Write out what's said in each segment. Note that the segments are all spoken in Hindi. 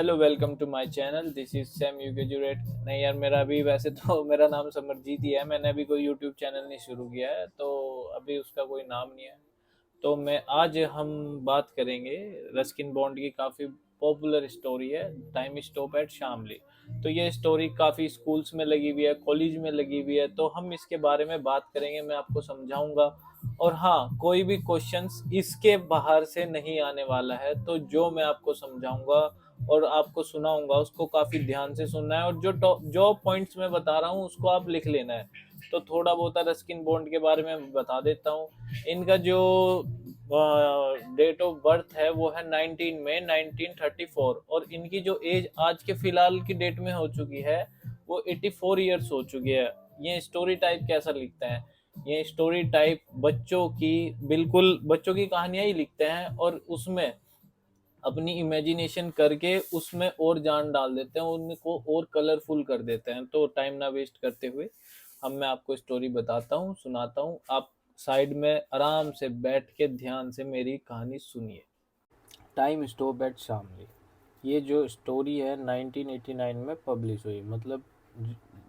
Hello, welcome to my channel. This is Sam यूकेजुरेट। नहीं यार, मेरा अभी वैसे तो मेरा नाम समरजीत ही है। मैंने अभी कोई यूट्यूब चैनल नहीं शुरू किया है, तो अभी उसका कोई नाम नहीं है। तो मैं आज हम बात करेंगे रस्किन बॉन्ड की। काफ़ी पॉपुलर स्टोरी है, टाइम स्टॉप एट शामली। तो ये स्टोरी काफ़ी स्कूल्स में लगी हुई है, कॉलेज में लगी हुई है, तो हम इसके बारे में बात करेंगे। मैं आपको समझाऊंगा। और हाँ, कोई भी क्वेश्चंस इसके बाहर से नहीं आने वाला है। तो जो मैं आपको समझाऊंगा और आपको सुनाऊंगा, उसको काफ़ी ध्यान से सुनना है। और जो पॉइंट्स मैं बता रहा हूँ उसको आप लिख लेना है। तो थोड़ा बहुत रस्किन बॉन्ड के बारे में बता देता हूँ। इनका जो डेट ऑफ बर्थ है वो है 19 मई 1934। और इनकी जो एज आज के फिलहाल की डेट में हो चुकी है वो 84 ईयर्स हो चुकी है। ये स्टोरी टाइप कैसा लिखते हैं? ये स्टोरी टाइप बच्चों की, बिल्कुल बच्चों की कहानियां ही लिखते हैं, और उसमें अपनी इमेजिनेशन करके उसमें और जान डाल देते हैं, उनको और कलरफुल कर देते हैं। तो टाइम ना वेस्ट करते हुए हम मैं आपको स्टोरी बताता हूँ, सुनाता हूँ। आप साइड में आराम से बैठ के ध्यान से मेरी कहानी सुनिए। Time stop at Shamli. ये जो स्टोरी है 1989 में पब्लिश हुई, मतलब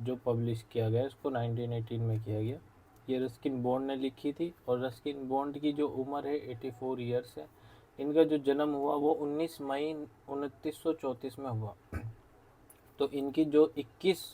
जो पब्लिश किया गया इसको 1918 में किया गया। ये रस्किन बॉन्ड ने लिखी थी, और रस्किन बॉन्ड की जो उम्र है 84 ईयर्स है। इनका जो जन्म हुआ वो 19 मई 1934 में हुआ। तो इनकी जो 21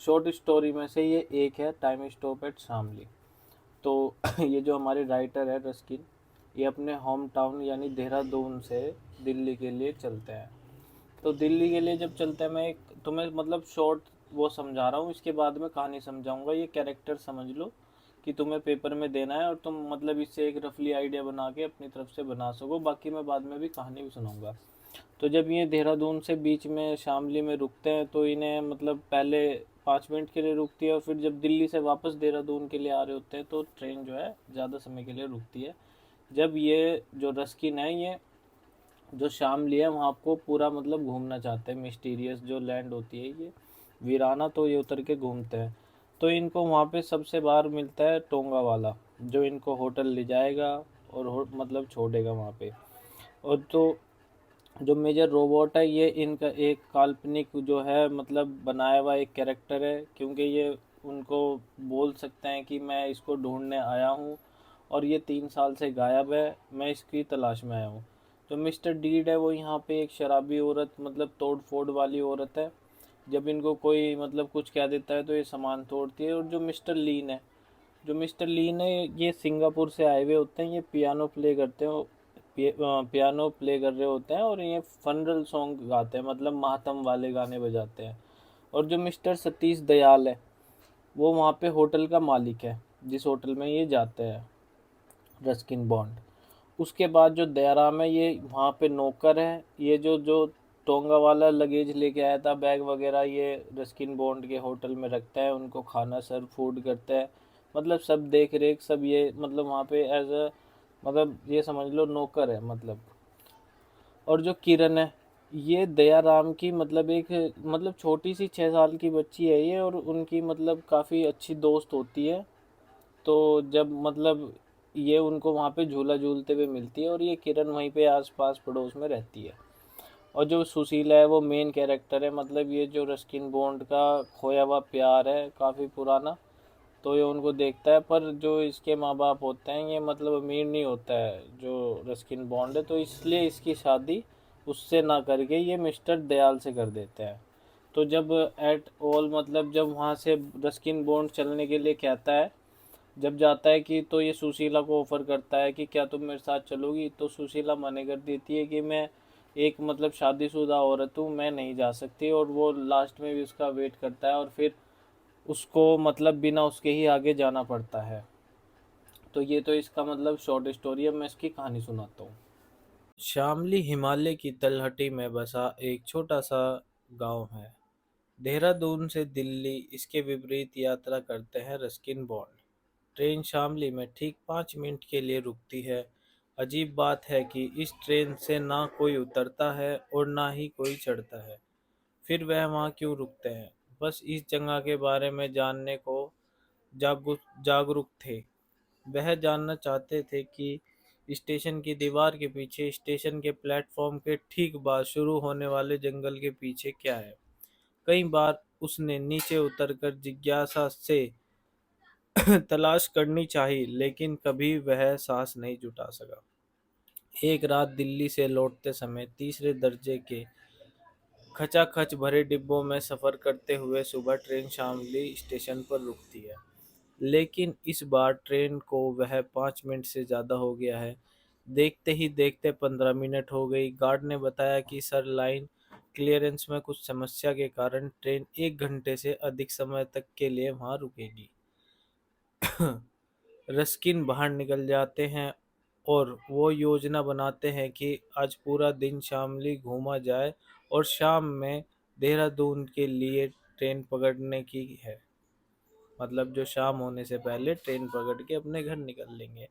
शॉर्ट स्टोरी में से ये एक है, टाइम स्टॉप एट शामली। तो ये जो हमारे राइटर है रस्किन, ये अपने होम टाउन यानी देहरादून से दिल्ली के लिए चलते हैं। तो दिल्ली के लिए जब चलते हैं, मैं एक तुम्हें मतलब शॉर्ट वो समझा रहा हूँ, इसके बाद में कहानी समझाऊंगा। ये कैरेक्टर समझ लो कि तुम्हें पेपर में देना है, और तुम मतलब इससे एक रफली आइडिया बना के अपनी तरफ से बना सको। बाकी मैं बाद में भी कहानी भी सुनाऊंगा। तो जब ये देहरादून से बीच में शामली में रुकते हैं, तो इन्हें मतलब पहले 5 मिनट के लिए रुकती है, और फिर जब दिल्ली से वापस देहरादून के लिए आ रहे होते हैं तो ट्रेन जो है ज़्यादा समय के लिए रुकती है। जब ये जो रस्किन है, ये जो शामली है वहाँ को पूरा मतलब घूमना चाहते हैं। मिस्टीरियस जो लैंड होती है ये वीराना, तो ये उतर के घूमते हैं। तो इनको वहाँ पे सबसे बाहर मिलता है टोंगा वाला, जो इनको होटल ले जाएगा और मतलब छोड़ेगा वहाँ पे। और तो जो मेजर रोबोट है, ये इनका एक काल्पनिक जो है मतलब बनाया हुआ एक कैरेक्टर है, क्योंकि ये उनको बोल सकते हैं कि मैं इसको ढूंढने आया हूँ, और ये 3 साल से गायब है, मैं इसकी तलाश में आया हूँ। जो मिस्टर डीड है वो यहाँ पे एक शराबी औरत, मतलब तोड़ फोड़ वाली औरत है। जब इनको कोई मतलब कुछ कह देता है तो ये सामान तोड़ती है। और जो मिस्टर लीन है, ये सिंगापुर से आए हुए होते हैं। ये पियानो प्ले करते हैं, पियानो प्ले कर रहे होते हैं, और ये फनरल सॉन्ग गाते हैं, मतलब मातम वाले गाने बजाते हैं। और जो मिस्टर सतीश दयाल है, वो वहाँ पे होटल का मालिक है, जिस होटल में ये जाते हैं रस्किन बॉन्ड। उसके बाद जो दयाराम है, ये वहाँ पे नौकर है। ये जो जो टोंगा वाला लगेज लेके आया था, बैग वगैरह, ये रस्किन बॉन्ड के होटल में रखता है, उनको खाना सर्व फूड करता है, मतलब सब देख रेख सब ये मतलब वहाँ पे एज अ मतलब ये समझ लो नौकर है मतलब। और जो किरण है, ये दयाराम की मतलब एक मतलब छोटी सी 6 साल की बच्ची है ये, और उनकी मतलब काफ़ी अच्छी दोस्त होती है। तो जब मतलब ये उनको वहाँ पे झूला झूलते हुए मिलती है, और ये किरण वहीं पे आस पास पड़ोस में रहती है। और जो सुशीला है वो मेन कैरेक्टर है, मतलब ये जो रस्किन बॉन्ड का खोया हुआ प्यार है काफ़ी पुराना। तो ये उनको देखता है, पर जो इसके माँ बाप होते हैं ये मतलब अमीर नहीं होता है जो रस्किन बॉन्ड है, तो इसलिए इसकी शादी उससे ना करके ये मिस्टर दयाल से कर देते हैं। तो जब एट ऑल मतलब जब वहाँ से रस्किन बॉन्ड चलने के लिए कहता है, जब जाता है कि तो ये सुशीला को ऑफर करता है कि क्या तुम मेरे साथ चलोगी। तो सुशीला मना कर देती है कि मैं एक मतलब शादीशुदा औरत हूँ, मैं नहीं जा सकती। और वो लास्ट में भी उसका वेट करता है, और फिर उसको मतलब बिना उसके ही आगे जाना पड़ता है। तो ये तो इसका मतलब शॉर्ट स्टोरी है। मैं इसकी कहानी सुनाता हूँ। शामली हिमालय की तलहटी में बसा एक छोटा सा गांव है। देहरादून से दिल्ली इसके विपरीत यात्रा करते हैं रस्किन बॉन्ड। ट्रेन शामली में ठीक 5 मिनट के लिए रुकती है। अजीब बात है कि इस ट्रेन से ना कोई उतरता है और ना ही कोई चढ़ता है। फिर वह वहाँ क्यों रुकते हैं? बस इस जगह के बारे में जानने को जागरूक थे। वह जानना चाहते थे कि स्टेशन की दीवार के पीछे, स्टेशन के प्लेटफॉर्म के ठीक बाद शुरू होने वाले जंगल के पीछे क्या है। कई बार उसने नीचे उतरकर जिज्ञासा से तलाश करनी चाहिए, लेकिन कभी वह साहस नहीं जुटा सका। एक रात दिल्ली से लौटते समय तीसरे दर्जे के खचाखच भरे डिब्बों में सफर करते हुए सुबह ट्रेन शामली स्टेशन पर रुकती है। लेकिन इस बार ट्रेन को वह 5 मिनट से ज़्यादा हो गया है। देखते ही देखते 15 मिनट हो गई। गार्ड ने बताया कि सर, लाइन क्लियरेंस में कुछ समस्या के कारण ट्रेन 1 घंटे से अधिक समय तक के लिए वहां रुकेगी। रस्किन बाहर निकल जाते हैं और वो योजना बनाते हैं कि आज पूरा दिन शामली घूमा जाए और शाम में देहरादून के लिए ट्रेन पकड़ने की है। मतलब जो शाम होने से पहले ट्रेन पकड़ के अपने घर निकल लेंगे।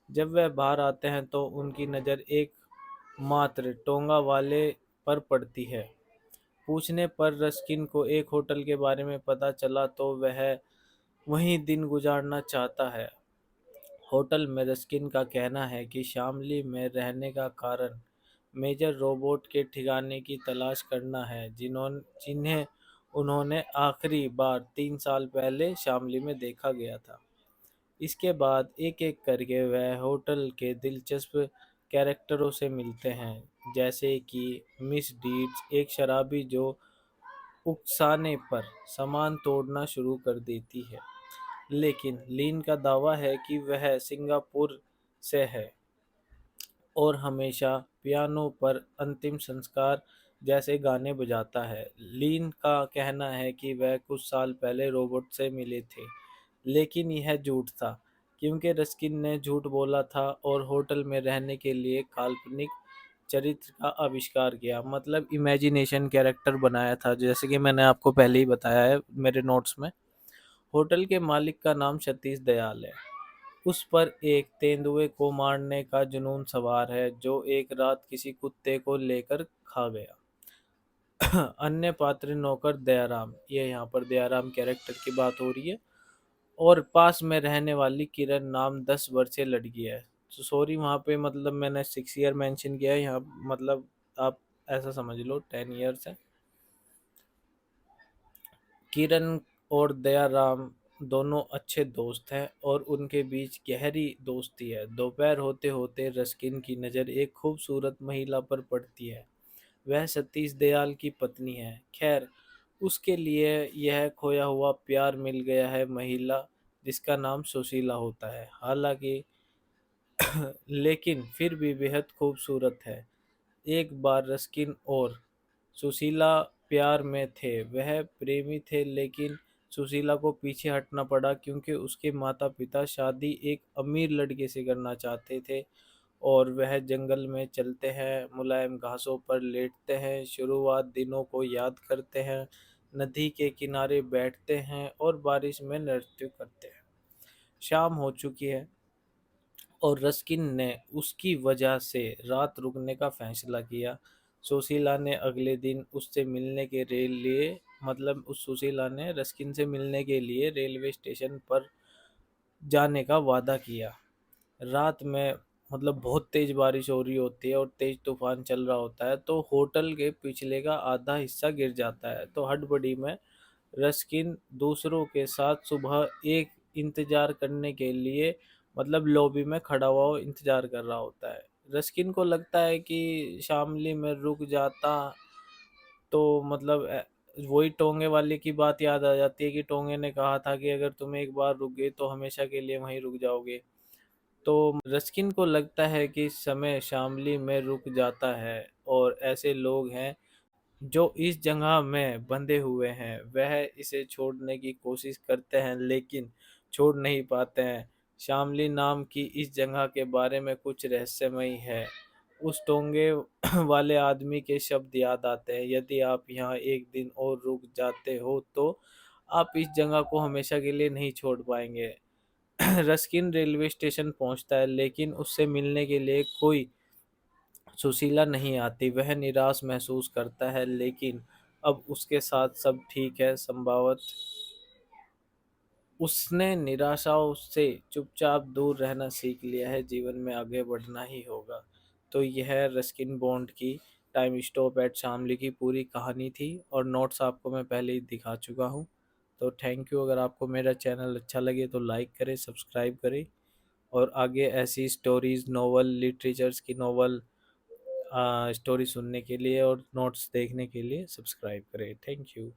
जब वह बाहर आते हैं तो उनकी नज़र एक मात्र टोंगा वाले पर पड़ती है। पूछने पर रस्किन को एक होटल के बारे में पता चला तो वह वहीं दिन गुजारना चाहता है। होटल में रस्किन का कहना है कि शामली में रहने का कारण मेजर रोबोट के ठिकाने की तलाश करना है, जिन्हें उन्होंने आखिरी बार 3 साल पहले शामली में देखा गया था। इसके बाद एक-एक करके वह होटल के दिलचस्प कैरेक्टरों से मिलते हैं, जैसे कि मिस डीड्स, एक शराबी जो उकसाने पर सामान तोड़ना शुरू कर देती है। लेकिन लीन का दावा है कि वह सिंगापुर से है और हमेशा पियानो पर अंतिम संस्कार जैसे गाने बजाता है। लीन का कहना है कि वह कुछ साल पहले रोबोट से मिले थे, लेकिन यह झूठ था, क्योंकि रस्किन ने झूठ बोला था और होटल में रहने के लिए काल्पनिक चरित्र का आविष्कार किया, मतलब इमेजिनेशन कैरेक्टर बनाया था, जैसे कि मैंने आपको पहले ही बताया है मेरे नोट्स में। होटल के मालिक का नाम सतीश दयाल है। उस पर एक तेंदुए को मारने का जुनून सवार है, जो एक रात किसी कुत्ते को लेकर खा गया। अन्य पात्र नौकर दयाराम, ये यहाँ पर दयाराम कैरेक्टर की बात हो रही है, और पास में रहने वाली किरण नाम 10 वर्षीय लड़की है। तो सॉरी, वहाँ पे मतलब मैंने 6 ईयर मेंशन किया है, यहाँ मतलब आप ऐसा समझ लो 10 ईयर्स है। किरण और दयाराम दोनों अच्छे दोस्त हैं और उनके बीच गहरी दोस्ती है। दोपहर होते होते रस्किन की नज़र एक खूबसूरत महिला पर पड़ती है। वह सतीश दयाल की पत्नी है। खैर, उसके लिए यह खोया हुआ प्यार मिल गया है, महिला जिसका नाम सुशीला होता है। हालांकि लेकिन फिर भी बेहद खूबसूरत है। एक बार रस्किन और सुशीला प्यार में थे, वह प्रेमी थे, लेकिन सुशीला को पीछे हटना पड़ा क्योंकि उसके माता पिता शादी एक अमीर लड़के से करना चाहते थे। और वह जंगल में चलते हैं, मुलायम घासों पर लेटते हैं, शुरुआत दिनों को याद करते हैं, नदी के किनारे बैठते हैं और बारिश में नृत्य करते हैं। शाम हो चुकी है और रस्किन ने उसकी वजह से रात रुकने का फैसला किया। सुशीला ने अगले दिन उससे मिलने के लिए मतलब उस सुशीला ने रस्किन से मिलने के लिए रेलवे स्टेशन पर जाने का वादा किया। रात में मतलब बहुत तेज बारिश हो रही होती है और तेज तूफान चल रहा होता है, तो होटल के पिछले का आधा हिस्सा गिर जाता है। तो हड़बड़ी में रस्किन दूसरों के साथ सुबह एक इंतजार करने के लिए मतलब लॉबी में खड़ा हुआ वो इंतजार कर रहा होता है। रस्किन को लगता है कि शामली में रुक जाता तो मतलब वही टोंगे वाले की बात याद आ जाती है कि टोंगे ने कहा था कि अगर तुम एक बार रुक गए तो हमेशा के लिए वहीं रुक जाओगे। तो रस्किन को लगता है कि समय शामली में रुक जाता है और ऐसे लोग हैं जो इस जगह में बंधे हुए हैं। वह इसे छोड़ने की कोशिश करते हैं लेकिन छोड़ नहीं पाते हैं। शामली नाम की इस जगह के बारे में कुछ रहस्यमय है। उस टोंगे वाले आदमी के शब्द याद आते हैं, यदि आप यहाँ एक दिन और रुक जाते हो तो आप इस जगह को हमेशा के लिए नहीं छोड़ पाएंगे। रस्किन रेलवे स्टेशन पहुंचता है लेकिन उससे मिलने के लिए कोई सुशीला नहीं आती। वह निराश महसूस करता है, लेकिन अब उसके साथ सब ठीक है। संभवत उसने निराशाओं से चुपचाप दूर रहना सीख लिया है, जीवन में आगे बढ़ना ही होगा। तो यह रस्किन बॉन्ड की टाइम स्टॉप एट शामली की पूरी कहानी थी, और नोट्स आपको मैं पहले ही दिखा चुका हूँ। तो थैंक यू। अगर आपको मेरा चैनल अच्छा लगे तो लाइक करें, सब्सक्राइब करें, और आगे ऐसी स्टोरीज, नोवेल, लिटरेचर्स की नोवेल स्टोरी सुनने के लिए और नोट्स देखने के लिए सब्सक्राइब करें। Thank you.